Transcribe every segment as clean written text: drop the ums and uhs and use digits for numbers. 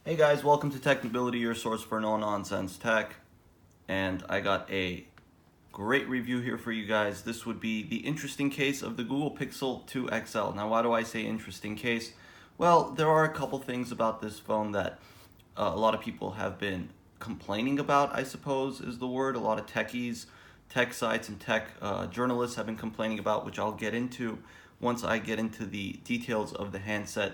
Hey guys, welcome to Technibility, your source for no-nonsense tech. And I got a great review here for you guys. This would be the interesting case of the Google Pixel 2 XL. Now, why do I say interesting case? Well, there are a couple things about this phone that a lot of people have been complaining about, I suppose is the word. A lot of techies, tech sites, and tech journalists have been complaining about, which I'll get into once I get into the details of the handset.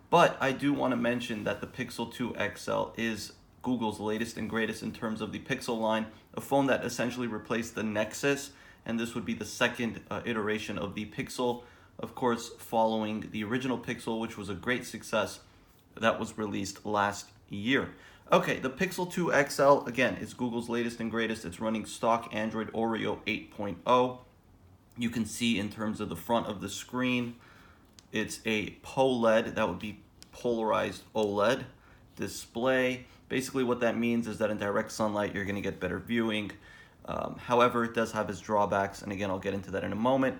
But I do want to mention that the Pixel 2 XL is Google's latest and greatest in terms of the Pixel line, a phone that essentially replaced the Nexus, and this would be the second iteration of the Pixel, of course, following the original Pixel, which was a great success that was released last year. Okay, the Pixel 2 XL, again, is Google's latest and greatest. It's running stock Android Oreo 8.0. You can see in terms of the front of the screen, it's a POLED, that would be polarized OLED display. Basically what that means is that in direct sunlight you're going to get better viewing. However, it does have its drawbacks, and again I'll get into that in a moment.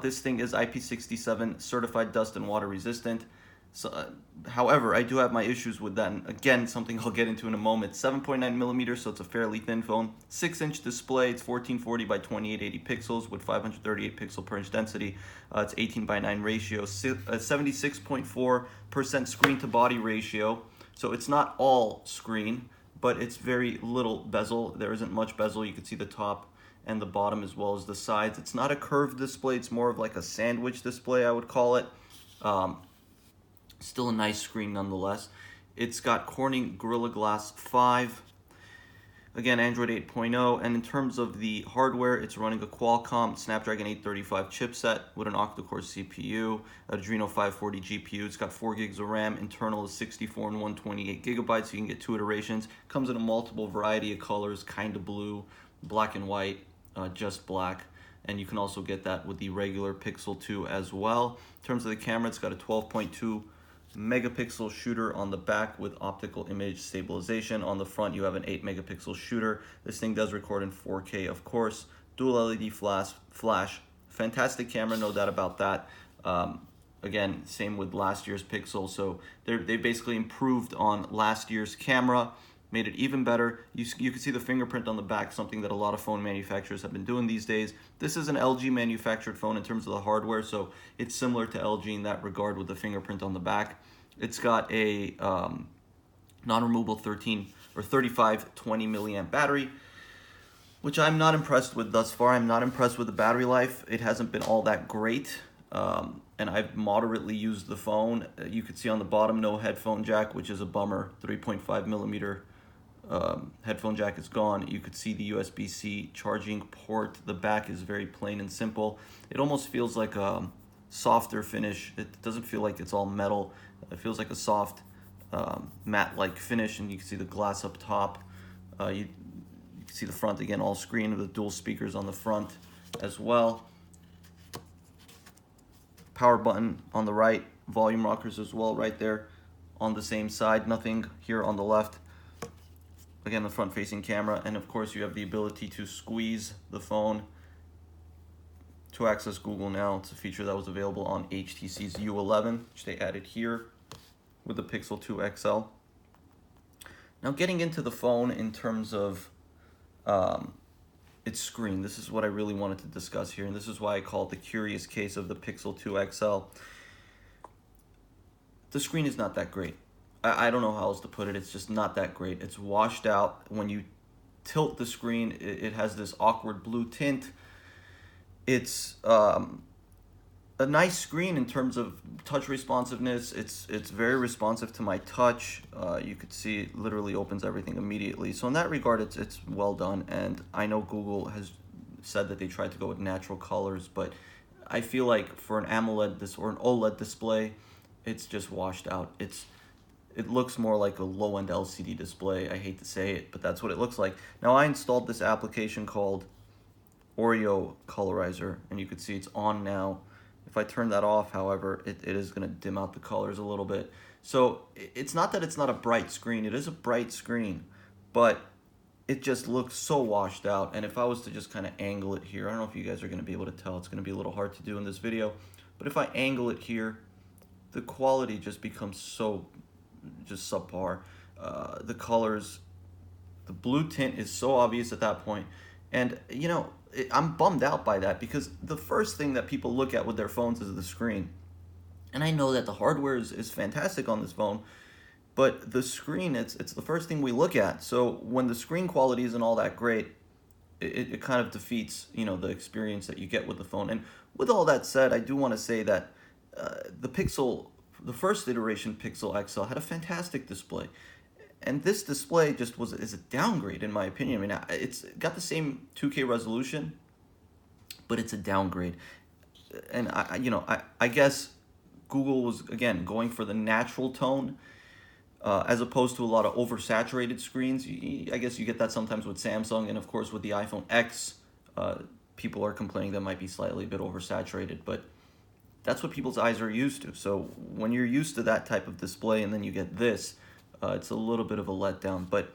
This thing is IP67 certified dust and water resistant. So, however, I do have my issues with that, and again, something I'll get into in a moment. 7.9 millimeters, so it's a fairly thin phone. 6-inch display, it's 1440 by 2880 pixels with 538 pixel per inch density. It's 18 by 9 ratio, 76.4% screen to body ratio. So it's not all screen, but it's very little bezel. There isn't much bezel. You can see the top and the bottom as well as the sides. It's not a curved display. It's more of like a sandwich display, I would call it. Still a nice screen nonetheless. It's got Corning Gorilla Glass 5. Again, Android 8.0. And in terms of the hardware, it's running a Qualcomm Snapdragon 835 chipset with an octa-core CPU, Adreno 540 GPU. It's got 4 gigs of RAM. Internal is 64 and 128 gigabytes, so you can get 2 iterations. Comes in a multiple variety of colors, kind of blue, black and white, just black. And you can also get that with the regular Pixel 2 as well. In terms of the camera, it's got a 12.2 megapixel shooter on the back with optical image stabilization. On the front, you have an 8 megapixel shooter. This thing does record in 4K, of course. Dual LED flash. Fantastic camera, no doubt about that. Again, same with last year's Pixel. So they basically improved on last year's camera, made it even better. You can see the fingerprint on the back, something that a lot of phone manufacturers have been doing these days. This is an LG manufactured phone in terms of the hardware, so it's similar to LG in that regard with the fingerprint on the back. It's got a non-removable 3520 milliamp battery, which I'm not impressed with thus far. I'm not impressed with the battery life. It hasn't been all that great. And I've moderately used the phone. You can see on the bottom, no headphone jack, which is a bummer. 3.5 millimeter headphone jack is gone. You could see the USB-C charging port. The back is very plain and simple. It almost feels like a softer finish. It doesn't feel like it's all metal. It feels like a soft matte-like finish, and you can see the glass up top. You can see the front again, all screen with the dual speakers on the front as well. Power button on the right, volume rockers as well right there on the same side. Nothing here on the left. Again, the front-facing camera, and of course you have the ability to squeeze the phone to access Google Now. It's a feature that was available on HTC's U11, which they added here with the Pixel 2 XL. Now getting into the phone in terms of its screen, this is what I really wanted to discuss here, and this is why I call it the curious case of the Pixel 2 XL. The screen is not that great. I don't know how else to put it. It's just not that great. It's washed out. When you tilt the screen, it has this awkward blue tint. It's a nice screen in terms of touch responsiveness. It's very responsive to my touch. You could see it literally opens everything immediately. So in that regard, it's well done. And I know Google has said that they tried to go with natural colors, but I feel like for an AMOLED or an OLED display, it's just washed out. It looks more like a low-end LCD display. I hate to say it, but that's what it looks like. Now, I installed this application called Oreo Colorizer, and you can see it's on now. If I turn that off, however, it is going to dim out the colors a little bit. So it's not that it's not a bright screen. It is a bright screen, but it just looks so washed out. And if I was to just kind of angle it here, I don't know if you guys are going to be able to tell. It's going to be a little hard to do in this video. But if I angle it here, the quality just becomes so just subpar. The colors, the blue tint is so obvious at that point. And, you know, I'm bummed out by that because the first thing that people look at with their phones is the screen. And I know that the hardware is fantastic on this phone, but the screen, it's the first thing we look at. So when the screen quality isn't all that great, it kind of defeats, you know, the experience that you get with the phone. And with all that said, I do want to say that the Pixel, the first iteration Pixel XL had a fantastic display. And this display just is a downgrade in my opinion. I mean, it's got the same 2K resolution, but it's a downgrade. And I guess Google was again going for the natural tone, as opposed to a lot of oversaturated screens. I guess you get that sometimes with Samsung, and of course with the iPhone X, people are complaining that might be slightly a bit oversaturated, but that's what people's eyes are used to. So when you're used to that type of display and then you get this, it's a little bit of a letdown, but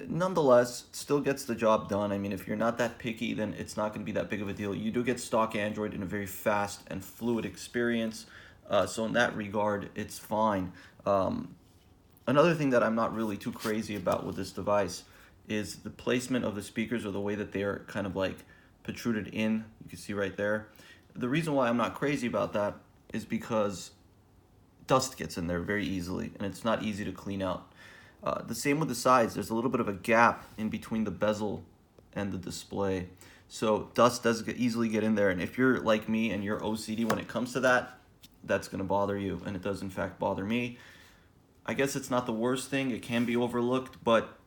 nonetheless, it still gets the job done. I mean, if you're not that picky, then it's not going to be that big of a deal. You do get stock Android in a very fast and fluid experience, so in that regard, it's fine. Another thing that I'm not really too crazy about with this device is the placement of the speakers, or the way that they are kind of like protruded in. You can see right there. The reason why I'm not crazy about that is because dust gets in there very easily, and it's not easy to clean out. The same with the sides. There's a little bit of a gap in between the bezel and the display. So dust does easily get in there, and if you're like me and you're OCD when it comes to that, that's going to bother you, and it does in fact bother me. I guess it's not the worst thing. It can be overlooked, but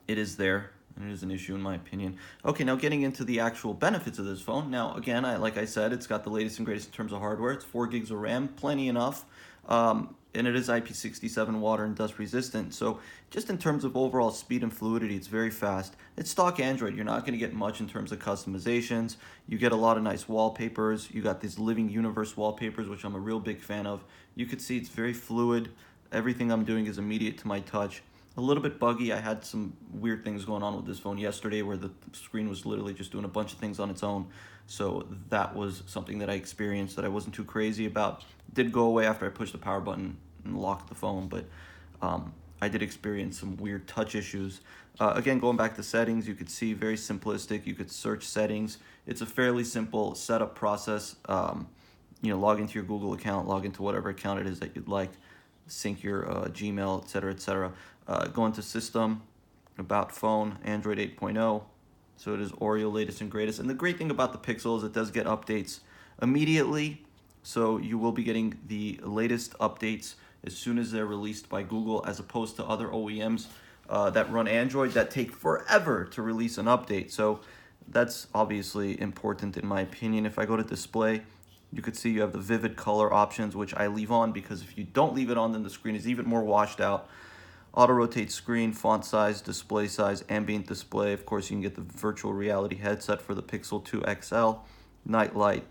it is there, and it is an issue in my opinion. Okay, now getting into the actual benefits of this phone. Now, again, like I said, it's got the latest and greatest in terms of hardware. It's 4 gigs of RAM, plenty enough. And it is IP67 water and dust resistant. So just in terms of overall speed and fluidity, it's very fast. It's stock Android. You're not going to get much in terms of customizations. You get a lot of nice wallpapers. You got these living universe wallpapers, which I'm a real big fan of. You could see it's very fluid. Everything I'm doing is immediate to my touch. A little bit buggy. I had some weird things going on with this phone yesterday where the screen was literally just doing a bunch of things on its own. So that was something that I experienced that I wasn't too crazy about. It did go away after I pushed the power button and locked the phone, but I did experience some weird touch issues. Again, going back to settings, you could see very simplistic. You could search settings. It's a fairly simple setup process. Log into your Google account, log into whatever account it is that you'd like, sync your Gmail, etc., etc. Go into System, About Phone, Android 8.0. So it is Oreo latest and greatest. And the great thing about the Pixel is it does get updates immediately. So you will be getting the latest updates as soon as they're released by Google, as opposed to other OEMs that run Android that take forever to release an update. So that's obviously important in my opinion. If I go to display, you could see you have the vivid color options, which I leave on because if you don't leave it on, then the screen is even more washed out. Auto rotate screen, font size, display size, ambient display. Of course, you can get the virtual reality headset for the Pixel 2 XL, night light.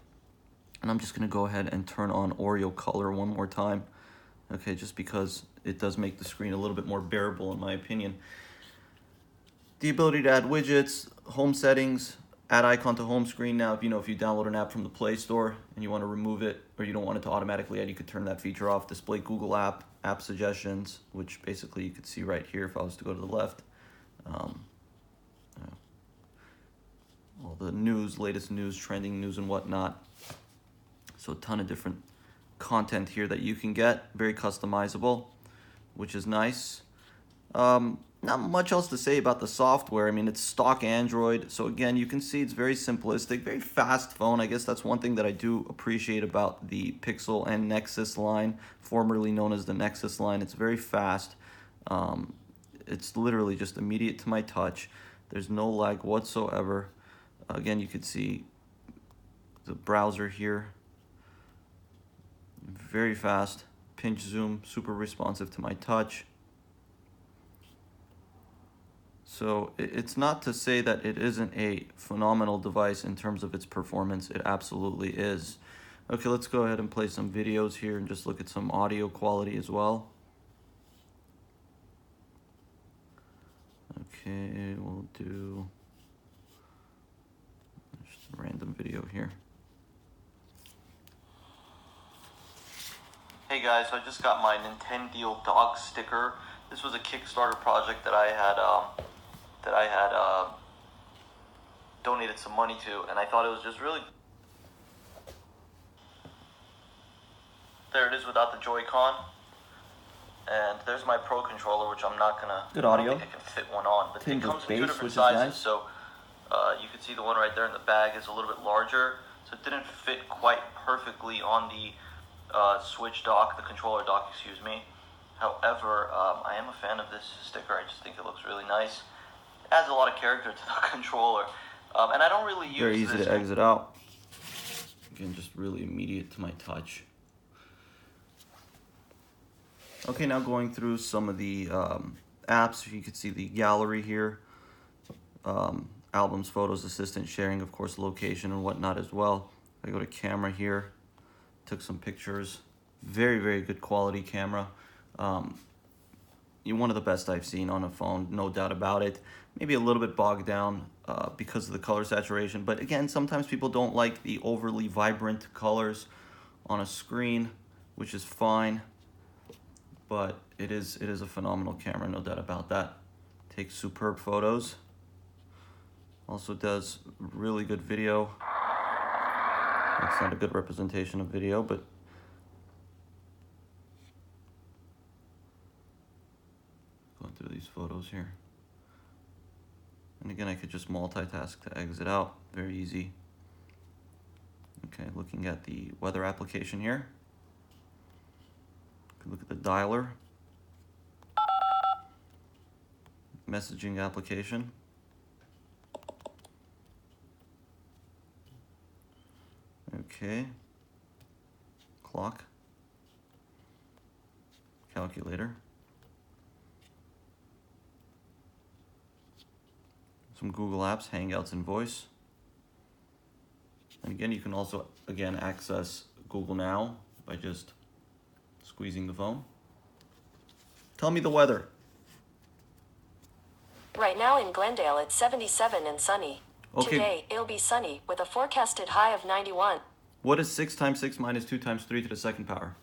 And I'm just going to go ahead and turn on Oreo color one more time. Okay, just because it does make the screen a little bit more bearable in my opinion. The ability to add widgets, home settings, add icon to home screen. Now, if you download an app from the Play Store and you want to remove it, or you don't want it to automatically add, you could turn that feature off. Display Google app suggestions, which basically you could see right here if I was to go to the left. All the news, latest news, trending news and whatnot. So a ton of different content here that you can get. Very customizable, which is nice. Not much else to say about the software. I mean, it's stock Android. So again, you can see it's very simplistic, very fast phone. I guess that's one thing that I do appreciate about the Pixel and Nexus line, formerly known as the Nexus line. It's very fast. It's literally just immediate to my touch. There's no lag whatsoever. Again, you can see the browser here. Very fast. Pinch zoom, super responsive to my touch. So it's not to say that it isn't a phenomenal device in terms of its performance. It absolutely is. Okay, let's go ahead and play some videos here and just look at some audio quality as well. Okay, we'll do just a random video here. Hey guys, so I just got my Nintendo dog sticker. This was a Kickstarter project that I had donated some money to, and I thought it was just really. There it is without the Joy-Con, and there's my Pro controller, which I'm not gonna. Good audio. I don't think I can fit one on, but it comes in two bass, different which is sizes. nice. So you can see the one right there in the bag is a little bit larger, so it didn't fit quite perfectly on the Switch dock, the controller dock, excuse me. However, I am a fan of this sticker. I just think it looks really nice. It adds a lot of character to the controller, and I don't really use Very easy this. to exit out. Again, just really immediate to my touch. Okay, now going through some of the apps. You can see the gallery here. Albums, photos, assistant, sharing, of course, location and whatnot as well. I go to camera here. Took some pictures. Very, very good quality camera. One of the best I've seen on a phone, no doubt about it. Maybe a little bit bogged down because of the color saturation, but again, sometimes people don't like the overly vibrant colors on a screen, which is fine. But it is a phenomenal camera, no doubt about that. Takes superb photos. Also does really good video. That's not a good representation of video, but going through these photos here. And again, I could just multitask to exit out. Very easy. Okay, looking at the weather application here. Look at the dialer. Messaging application. Okay. Clock. Calculator. Some Google Apps, Hangouts and Voice. And again, you can also, again, access Google Now by just squeezing the phone. Tell me the weather. Right now in Glendale, it's 77 and sunny. Okay. Today, it'll be sunny with a forecasted high of 91. What is 6 times 6 minus 2 times 3 to the second power?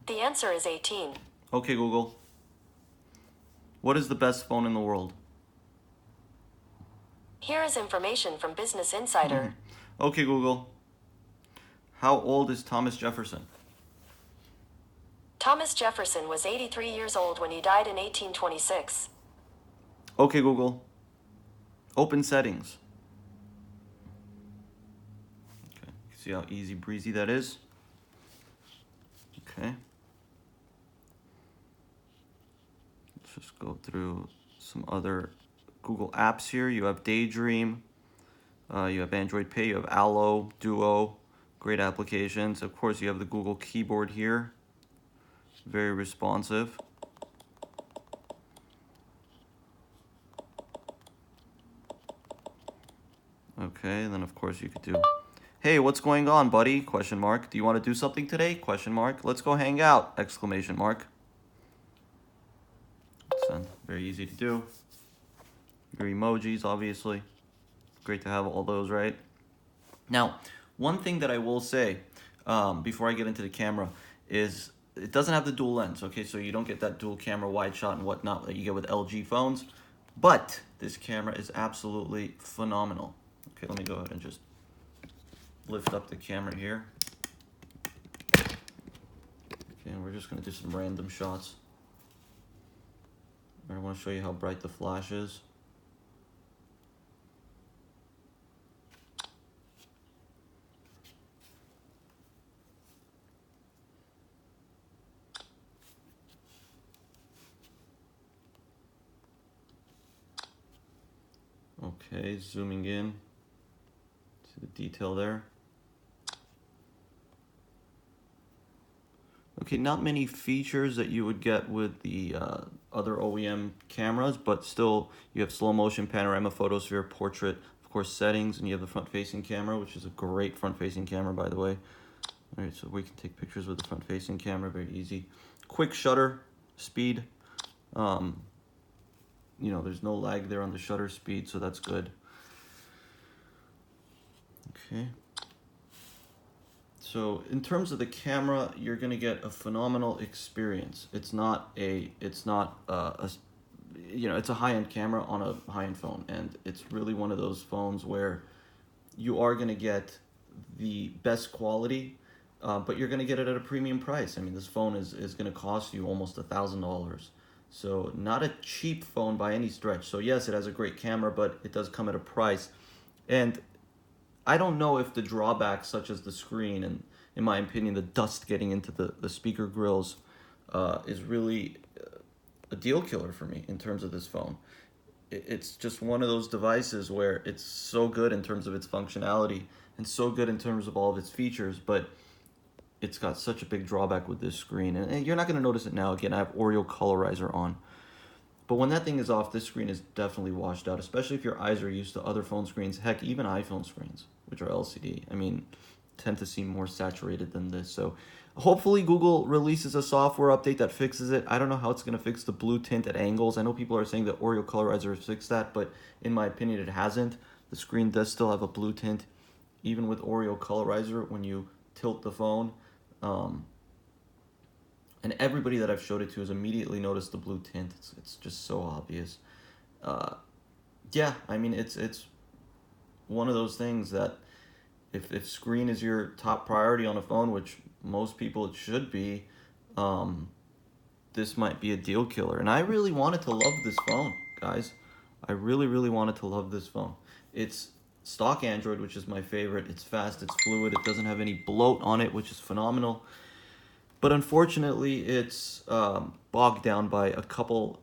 The answer is 18. Okay, Google. What is the best phone in the world? Here is information from Business Insider. Okay, Google. How old is Thomas Jefferson? Thomas Jefferson was 83 years old when he died in 1826. Okay, Google. Open settings. Okay, you see how easy breezy that is? Okay. Let's just go through some other Google apps here. You have Daydream. You have Android Pay. You have Allo, Duo. Great applications. Of course, you have the Google keyboard here. Very responsive. Okay, and then of course you could do, hey, what's going on, buddy? Question mark. Do you want to do something today? Question mark. Let's go hang out! Exclamation mark. Send. Very easy to do. Your emojis, obviously. Great to have all those, right? Now, one thing that I will say before I get into the camera is it doesn't have the dual lens, okay? So you don't get that dual camera wide shot and whatnot that you get with LG phones. But this camera is absolutely phenomenal. Okay, let me go ahead and just lift up the camera here. Okay, and we're just gonna do some random shots. I want to show you how bright the flash is. Okay, zooming in. See the detail there. Okay, not many features that you would get with the other OEM cameras, but still you have slow motion, panorama, photosphere, portrait, of course settings, and you have the front facing camera, which is a great front facing camera, by the way. All right, so we can take pictures with the front facing camera, very easy. Quick shutter speed. You know, there's no lag there on the shutter speed, so that's good. Okay. So in terms of the camera, you're gonna get a phenomenal experience. It's not it's a high-end camera on a high-end phone, and it's really one of those phones where you are gonna get the best quality, but you're gonna get it at a premium price. I mean, this phone is gonna cost you almost $1,000. So not a cheap phone by any stretch. So yes, it has a great camera, but it does come at a price. And I don't know if the drawbacks, such as the screen and, in my opinion, the dust getting into the speaker grills, is really a deal killer for me in terms of this phone. It's just one of those devices where it's so good in terms of its functionality and so good in terms of all of its features, but it's got such a big drawback with this screen. And you're not going to notice it now. Again, I have Oreo Colorizer on. But when that thing is off, this screen is definitely washed out, especially if your eyes are used to other phone screens. Heck, even iPhone screens, which are LCD, I mean, tend to seem more saturated than this. So hopefully Google releases a software update that fixes it. I don't know how it's going to fix the blue tint at angles. I know people are saying that Oreo Colorizer has fixed that, but in my opinion, it hasn't. The screen does still have a blue tint, even with Oreo Colorizer when you tilt the phone. And everybody that I've showed it to has immediately noticed the blue tint. It's just so obvious. Yeah, I mean, it's one of those things that if screen is your top priority on a phone, which most people it should be, this might be a deal killer. And I really wanted to love this phone, guys. I really, really wanted to love this phone. It's stock Android, which is my favorite. It's fast, it's fluid, it doesn't have any bloat on it, which is phenomenal. But unfortunately, it's bogged down by a couple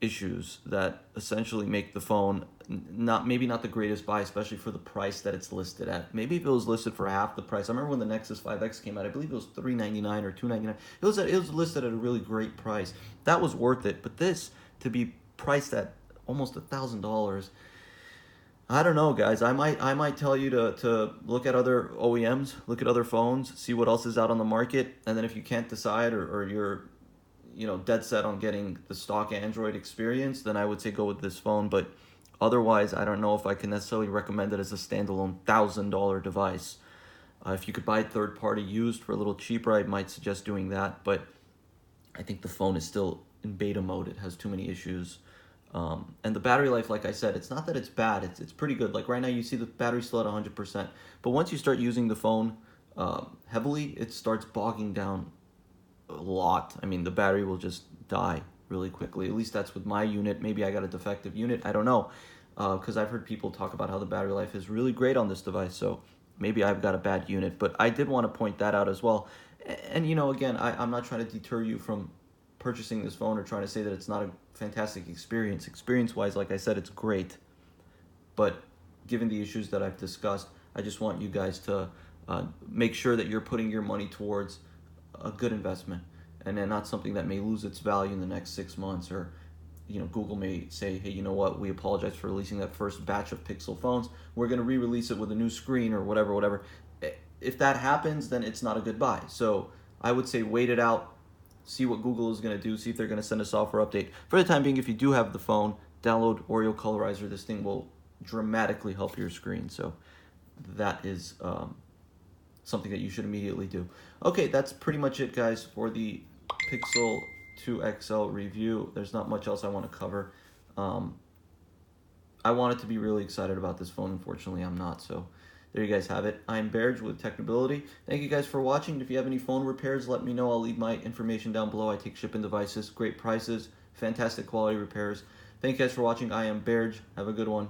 issues that essentially make the phone maybe not the greatest buy, especially for the price that it's listed at. Maybe if it was listed for half the price. I remember when the Nexus 5X came out, I believe it was $399 or $299. It was listed at a really great price. That was worth it. But this, to be priced at almost $1,000, I don't know, guys. I might tell you to look at other OEMs, look at other phones, see what else is out on the market, and then if you can't decide or you're dead set on getting the stock Android experience, then I would say go with this phone. But otherwise, I don't know if I can necessarily recommend it as a standalone $1,000 device. If you could buy third-party used for a little cheaper, I might suggest doing that. But I think the phone is still in beta mode. It has too many issues. And the battery life, like I said, it's not that it's bad. It's pretty good. Like right now, you see the battery's still at 100%. But once you start using the phone heavily, it starts bogging down a lot. I mean, the battery will just die really quickly. At least that's with my unit. Maybe I got a defective unit. I don't know. Because I've heard people talk about how the battery life is really great on this device. So maybe I've got a bad unit. But I did want to point that out as well. And, again, I'm not trying to deter you from purchasing this phone or trying to say that it's not a fantastic experience. Experience-wise, like I said, it's great. But given the issues that I've discussed, I just want you guys to make sure that you're putting your money towards a good investment and then not something that may lose its value in the next 6 months, or Google may say, hey, you know what, we apologize for releasing that first batch of Pixel phones. We're going to re-release it with a new screen or whatever. If that happens, then it's not a good buy. So I would say wait it out, see what Google is going to do, see if they're going to send a software update. For the time being, if you do have the phone, download Oreo Colorizer. This thing will dramatically help your screen. So that is something that you should immediately do. Okay, that's pretty much it, guys, for the Pixel 2 XL review. There's not much else I want to cover. I wanted to be really excited about this phone. Unfortunately, I'm not. So there you guys have it. I'm Berj with Technibility. Thank you guys for watching. If you have any phone repairs, let me know. I'll leave my information down below. I take shipping devices, great prices, fantastic quality repairs. Thank you guys for watching. I am Berj. Have a good one.